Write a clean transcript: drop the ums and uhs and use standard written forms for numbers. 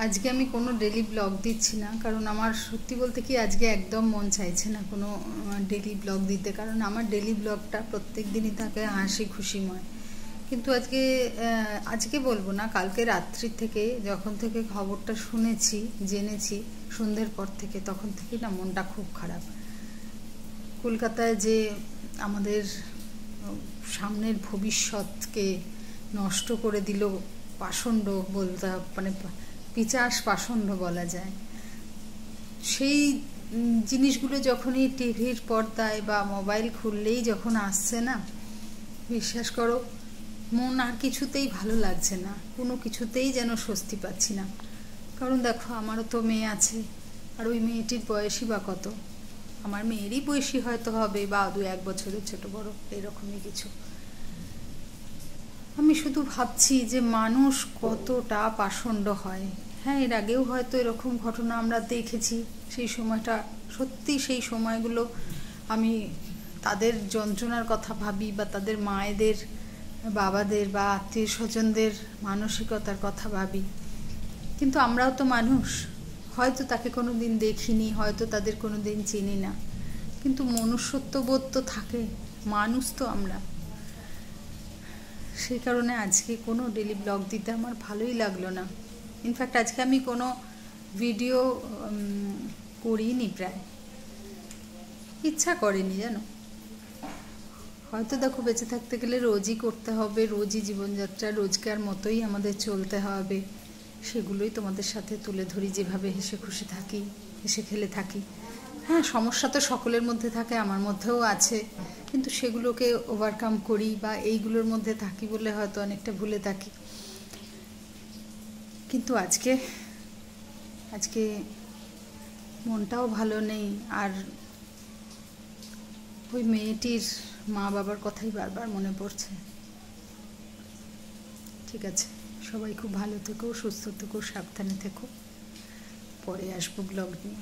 আজকে আমি কোনো ডেলি ব্লগ দিচ্ছি না, কারণ আমার সত্যি বলতে কি আজকে একদম মন চাইছে না কোনো ডেলি ব্লগ দিতে, কারণ আমার ডেলি ব্লগটা প্রত্যেক দিনই থাকে হাসি খুশিময়। কিন্তু আজকে বলবো না, কালকে রাত্রি থেকে যখন থেকে খবরটা জেনেছি সন্ধ্যের পর থেকে, তখন থেকে না মনটা খুব খারাপ। কলকাতায় যে আমাদের সামনের ভবিষ্যৎকে নষ্ট করে দিল পাষণ্ড, বলতে মানে পিচাস পাষণ্ড বলা যায়। সেই জিনিসগুলো যখনই টিভির পর্দায় বা মোবাইল খুললেই যখন আসছে না, বিশ্বাস করো মন আর কিছুতেই ভালো লাগছে না, কোনো কিছুতেই যেন স্বস্তি পাচ্ছি না। কারণ দেখো, আমারও তো মেয়ে আছে, আর ওই মেয়েটির বয়সই বা কত, আমার মেয়েরই বয়সী হয়তো হবে, বা 2-1 বছরের ছোট বড় এরকমই কিছু। আমি শুধু ভাবছি যে মানুষ কতটা পাষণ্ড হয়। হ্যাঁ, এর আগেও হয়তো এরকম ঘটনা আমরা দেখেছি। সেই সময়টা সত্যি, সেই সময়গুলো আমি তাদের যন্ত্রণার কথা ভাবি, বা তাদের মায়েদের, বাবাদের বা আত্মীয় স্বজনদের মানসিকতার কথা ভাবি। কিন্তু আমরাও তো মানুষ, হয়তো তাকে কোনো দিন দেখিনি, হয়তো তাদের কোনো দিন চিনি না, কিন্তু মনুষ্যত্ববোধ তো থাকে, মানুষ তো আমরা। সেই কারণে আজকে কোনো ডেলি ব্লগ দিতে আমার ভালোই লাগলো না। ইনফ্যাক্ট আজকে আমি কোনো ভিডিও করিনি, প্রায় ইচ্ছা করেনি জানো। হয়তো দেখো, বেঁচে থাকতে গেলে রোজই করতে হবে, রোজই জীবনযাত্রা রোজকার মতোই আমাদের চলতে হবে, সেগুলোই তোমাদের সাথে তুলে ধরি, যেভাবে হেসে খুশি থাকি, হেসে খেলে থাকি। হ্যাঁ, সমস্যা তো সকলের মধ্যে থাকে, আমার মধ্যেও আছে, কিন্তু সেগুলোকে ওভারকাম করি বা এইগুলোর মধ্যে থাকি বলে হয়তো অনেকটা ভুলে থাকি। কিন্তু আজকে মনটাও ভালো নেই, আর ওই মেয়েটির মা বাবার কথাই বারবার মনে পড়ছে। ঠিক আছে, সবাই খুব ভালো থেকো, সুস্থ থেকো, সাবধানে থেকো। পরে আসবো ব্লগ নিয়ে।